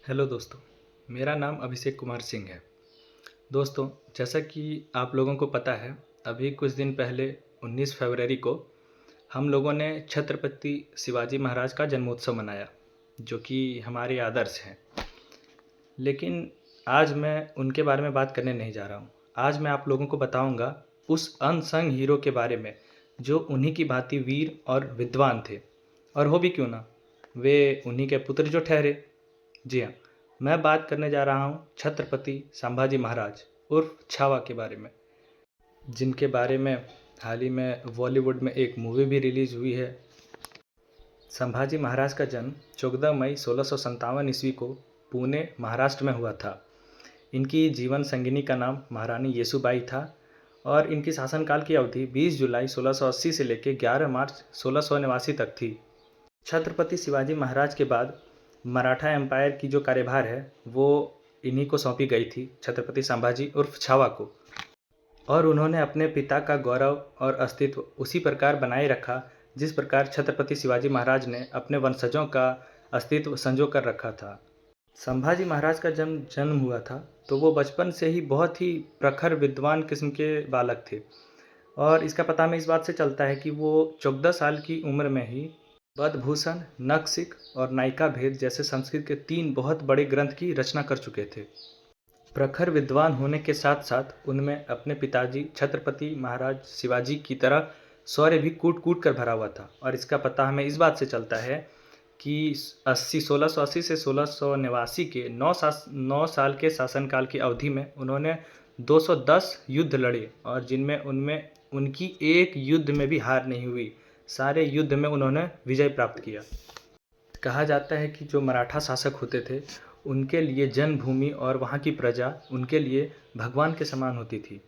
Hello दोस्तों, मेरा नाम अभिषेक कुमार सिंह है। दोस्तों, जैसा कि आप लोगों को पता है, अभी कुछ दिन पहले 19 फरवरी को हम लोगों ने छत्रपति शिवाजी महाराज का जन्मोत्सव मनाया, जो कि हमारे आदर्श हैं। लेकिन आज मैं उनके बारे में बात करने नहीं जा रहा हूँ। आज मैं आप लोगों को बताऊँगा उस अनसंग हीरो के बारे में, जो उन्हीं की भांति वीर और विद्वान थे। और हो भी क्यों ना, वे उन्हीं के पुत्र जो ठहरे। जी हाँ, मैं बात करने जा रहा हूँ छत्रपति संभाजी महाराज उर्फ छावा के बारे में, जिनके बारे में हाल ही में बॉलीवुड में एक मूवी भी रिलीज़ हुई है। संभाजी महाराज का जन्म 14 मई 1657 ईस्वी को पुणे महाराष्ट्र में हुआ था। इनकी जीवन संगिनी का नाम महारानी येसुबाई था और इनकी शासनकाल की अवधि 20 जुलाई 1680 से लेकर 11 मार्च 1689 तक थी। छत्रपति शिवाजी महाराज के बाद मराठा एम्पायर की जो कार्यभार है वो इन्हीं को सौंपी गई थी, छत्रपति संभाजी उर्फ छावा को। और उन्होंने अपने पिता का गौरव और अस्तित्व उसी प्रकार बनाए रखा जिस प्रकार छत्रपति शिवाजी महाराज ने अपने वंशजों का अस्तित्व संजो कर रखा था। संभाजी महाराज का जन्म हुआ था तो वो बचपन से ही बहुत ही प्रखर विद्वान किस्म के बालक थे। और इसका पता हमें इस बात से चलता है कि वो 14 साल की उम्र में ही बदभूषण, नखशिख और नायिका भेद जैसे संस्कृत के 3 बहुत बड़े ग्रंथ की रचना कर चुके थे। प्रखर विद्वान होने के साथ साथ उनमें अपने पिताजी छत्रपति महाराज शिवाजी की तरह शौर्य भी कूट कूट कर भरा हुआ था। और इसका पता हमें इस बात से चलता है कि 1680 से 1689 के 9 साल के शासनकाल की अवधि में उन्होंने 210 युद्ध लड़े और जिनमें उनमें उनकी एक युद्ध में भी हार नहीं हुई। सारे युद्ध में उन्होंने विजय प्राप्त किया। कहा जाता है कि जो मराठा शासक होते थे उनके लिए जन्मभूमि और वहाँ की प्रजा उनके लिए भगवान के समान होती थी।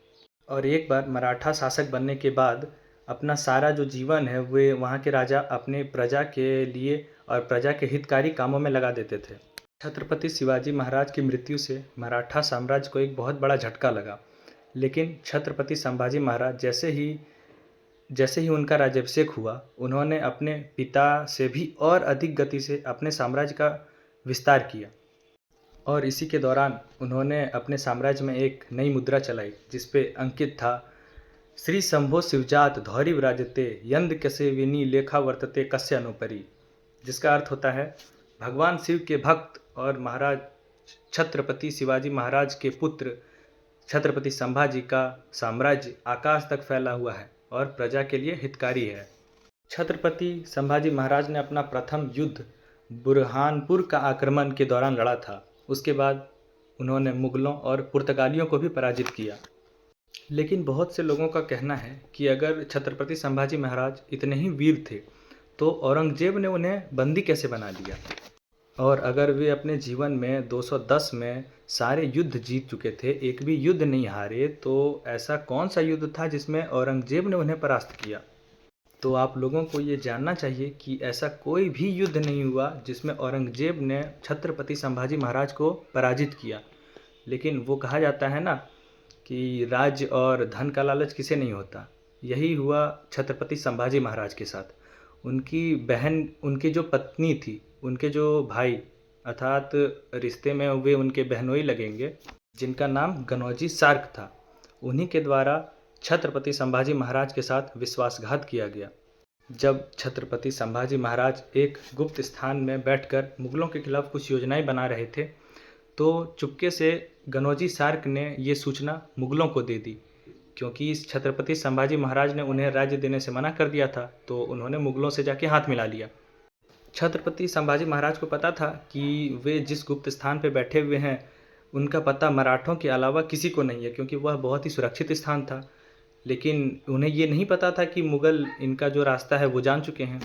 और एक बार मराठा शासक बनने के बाद अपना सारा जो जीवन है वे वहाँ के राजा अपने प्रजा के लिए और प्रजा के हितकारी कामों में लगा देते थे। छत्रपति शिवाजी महाराज की मृत्यु से मराठा साम्राज्य को एक बहुत बड़ा झटका लगा। लेकिन छत्रपति संभाजी महाराज जैसे ही उनका राज्याभिषेक हुआ, उन्होंने अपने पिता से भी और अधिक गति से अपने साम्राज्य का विस्तार किया। और इसी के दौरान उन्होंने अपने साम्राज्य में एक नई मुद्रा चलाई जिस पे अंकित था, श्री शंभो शिवजात धौरी विराजते यंद कसे विनी लेखा वर्तते कस्य अनुपरी, जिसका अर्थ होता है भगवान शिव के भक्त और महाराज छत्रपति शिवाजी महाराज के पुत्र छत्रपति संभाजी का साम्राज्य आकाश तक फैला हुआ है और प्रजा के लिए हितकारी है। छत्रपति संभाजी महाराज ने अपना प्रथम युद्ध बुरहानपुर का आक्रमण के दौरान लड़ा था। उसके बाद उन्होंने मुगलों और पुर्तगालियों को भी पराजित किया। लेकिन बहुत से लोगों का कहना है कि अगर छत्रपति संभाजी महाराज इतने ही वीर थे तो औरंगजेब ने उन्हें बंदी कैसे बना लिया। और अगर वे अपने जीवन में 210 में सारे युद्ध जीत चुके थे, एक भी युद्ध नहीं हारे, तो ऐसा कौन सा युद्ध था जिसमें औरंगजेब ने उन्हें परास्त किया। तो आप लोगों को ये जानना चाहिए कि ऐसा कोई भी युद्ध नहीं हुआ जिसमें औरंगजेब ने छत्रपति संभाजी महाराज को पराजित किया। लेकिन वो कहा जाता है ना कि राज्य और धन का लालच किसे नहीं होता। यही हुआ छत्रपति संभाजी महाराज के साथ। उनकी बहन, उनकी जो पत्नी थी, उनके जो भाई अर्थात रिश्ते में वे उनके बहनोई लगेंगे, जिनका नाम गनौजी सार्क था, उन्हीं के द्वारा छत्रपति संभाजी महाराज के साथ विश्वासघात किया गया। जब छत्रपति संभाजी महाराज एक गुप्त स्थान में बैठकर मुगलों के खिलाफ कुछ योजनाएं बना रहे थे तो चुपके से गनौजी सार्क ने ये सूचना मुगलों को दे दी। क्योंकि इस छत्रपति संभाजी महाराज ने उन्हें राज्य देने से मना कर दिया था तो उन्होंने मुगलों से जाके हाथ मिला लिया। छत्रपति संभाजी महाराज को पता था कि वे जिस गुप्त स्थान पर बैठे हुए हैं उनका पता मराठों के अलावा किसी को नहीं है, क्योंकि वह बहुत ही सुरक्षित स्थान था। लेकिन उन्हें ये नहीं पता था कि मुग़ल इनका जो रास्ता है वो जान चुके हैं।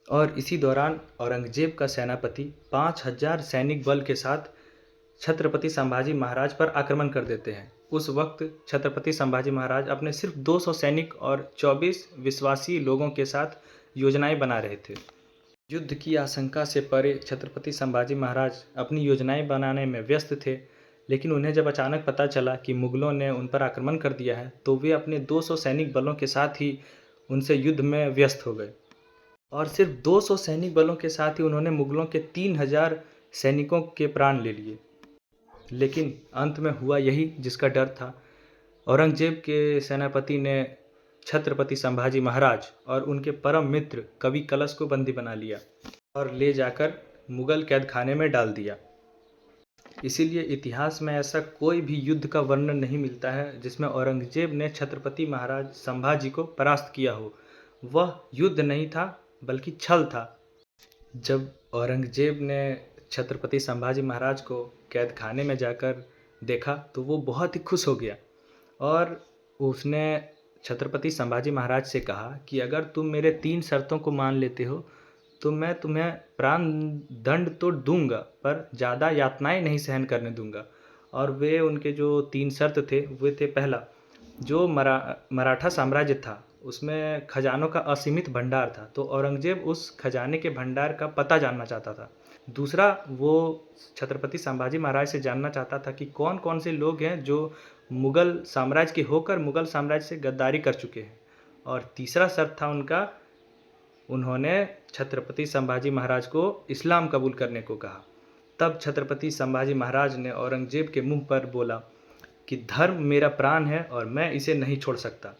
और इसी दौरान औरंगजेब का सेनापति 5000 सैनिक बल के साथ छत्रपति संभाजी महाराज पर आक्रमण कर देते हैं। उस वक्त छत्रपति संभाजी महाराज अपने सिर्फ 200 सैनिक और 24 विश्वासी लोगों के साथ योजनाएं बना रहे थे। युद्ध की आशंका से परे छत्रपति संभाजी महाराज अपनी योजनाएं बनाने में व्यस्त थे। लेकिन उन्हें जब अचानक पता चला कि मुगलों ने उन पर आक्रमण कर दिया है तो वे अपने 200 सैनिक बलों के साथ ही उनसे युद्ध में व्यस्त हो गए। और सिर्फ 200 सैनिक बलों के साथ ही उन्होंने मुगलों के 3000 सैनिकों के प्राण ले लिए। लेकिन अंत में हुआ यही जिसका डर था। औरंगजेब के सेनापति ने छत्रपति संभाजी महाराज और उनके परम मित्र कवि कलश को बंदी बना लिया और ले जाकर मुगल कैद खाने में डाल दिया। इसीलिए इतिहास में ऐसा कोई भी युद्ध का वर्णन नहीं मिलता है जिसमें औरंगजेब ने छत्रपति महाराज संभाजी को परास्त किया हो। वह युद्ध नहीं था बल्कि छल था। जब औरंगजेब ने छत्रपति संभाजी महाराज को कैद खाने में जाकर देखा तो वो बहुत ही खुश हो गया और उसने छत्रपति संभाजी महाराज से कहा कि अगर तुम मेरे 3 शर्तों को मान लेते हो तो मैं तुम्हें प्राण दंड तो दूंगा पर ज़्यादा यातनाएं नहीं सहन करने दूंगा। और वे उनके जो 3 शर्त थे वे थे, पहला, जो मराठा साम्राज्य था उसमें खजानों का असीमित भंडार था, तो औरंगजेब उस खजाने के भंडार का पता जानना चाहता था। दूसरा, वो छत्रपति संभाजी महाराज से जानना चाहता था कि कौन कौन से लोग हैं जो मुग़ल साम्राज्य के होकर मुग़ल साम्राज्य से गद्दारी कर चुके हैं। और तीसरा शर्त था उनका, उन्होंने छत्रपति संभाजी महाराज को इस्लाम कबूल करने को कहा। तब छत्रपति संभाजी महाराज ने औरंगजेब के मुंह पर बोला कि धर्म मेरा प्राण है और मैं इसे नहीं छोड़ सकता।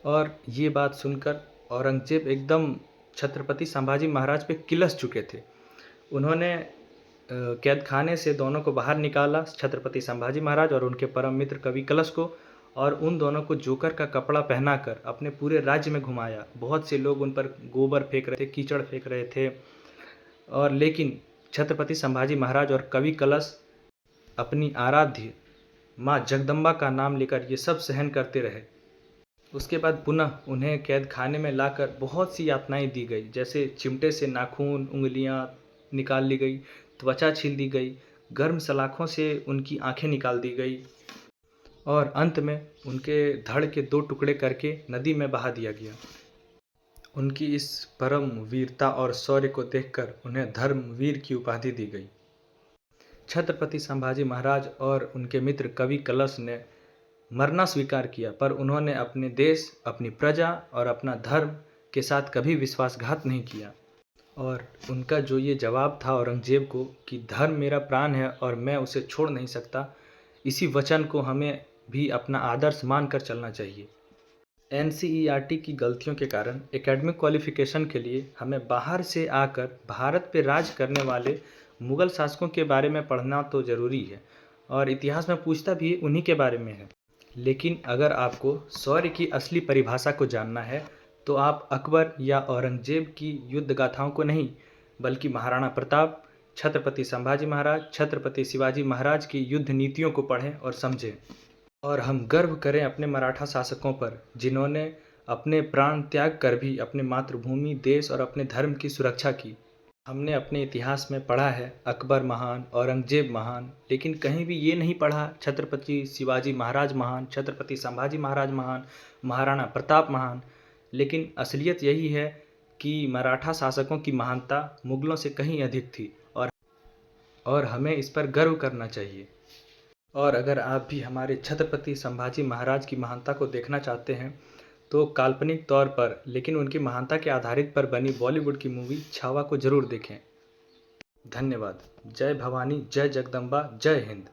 और ये बात सुनकर औरंगजेब एकदम छत्रपति संभाजी महाराज पे किलस चुके थे। उन्होंने कैद खाने से दोनों को बाहर निकाला, छत्रपति संभाजी महाराज और उनके परम मित्र कवि कलश को, और उन दोनों को जोकर का कपड़ा पहनाकर अपने पूरे राज्य में घुमाया। बहुत से लोग उन पर गोबर फेंक रहे थे, कीचड़ फेंक रहे थे, और लेकिन छत्रपति संभाजी महाराज और कवि कलश अपनी आराध्य माँ जगदम्बा का नाम लेकर ये सब सहन करते रहे। उसके बाद पुनः उन्हें कैद खाने में लाकर बहुत सी यातनाएं दी गई, जैसे चिमटे से नाखून, उंगलियां निकाल ली गई, त्वचा छील दी गई, गर्म सलाखों से उनकी आंखें निकाल दी गई और अंत में उनके धड़ के 2 टुकड़े करके नदी में बहा दिया गया। उनकी इस परम वीरता और शौर्य को देखकर उन्हें धर्मवीर की उपाधि दी गई। छत्रपति संभाजी महाराज और उनके मित्र कवि कलश ने मरना स्वीकार किया, पर उन्होंने अपने देश, अपनी प्रजा और अपना धर्म के साथ कभी विश्वासघात नहीं किया। और उनका जो ये जवाब था औरंगजेब को कि धर्म मेरा प्राण है और मैं उसे छोड़ नहीं सकता, इसी वचन को हमें भी अपना आदर्श मानकर चलना चाहिए। NCERT की गलतियों के कारण एकेडमिक क्वालिफिकेशन के लिए हमें बाहर से आकर भारत पे राज करने वाले मुग़ल शासकों के बारे में पढ़ना तो ज़रूरी है और इतिहास में पूछता भी उन्हीं के बारे में है। लेकिन अगर आपको शौर्य की असली परिभाषा को जानना है तो आप अकबर या औरंगजेब की युद्ध गाथाओं को नहीं, बल्कि महाराणा प्रताप, छत्रपति संभाजी महाराज, छत्रपति शिवाजी महाराज की युद्ध नीतियों को पढ़ें और समझें। और हम गर्व करें अपने मराठा शासकों पर, जिन्होंने अपने प्राण त्याग कर भी अपने मातृभूमि, देश और अपने धर्म की सुरक्षा की। हमने अपने इतिहास में पढ़ा है अकबर महान, औरंगजेब महान, लेकिन कहीं भी ये नहीं पढ़ा छत्रपति शिवाजी महाराज महान, छत्रपति संभाजी महाराज महान, महाराणा प्रताप महान। लेकिन असलियत यही है कि मराठा शासकों की महानता मुग़लों से कहीं अधिक थी और हमें इस पर गर्व करना चाहिए। और अगर आप भी हमारे छत्रपति संभाजी महाराज की महानता को देखना चाहते हैं तो काल्पनिक तौर पर लेकिन उनकी महानता के आधारित पर बनी बॉलीवुड की मूवी छावा को ज़रूर देखें। धन्यवाद। जय भवानी, जय जगदम्बा, जय हिंद।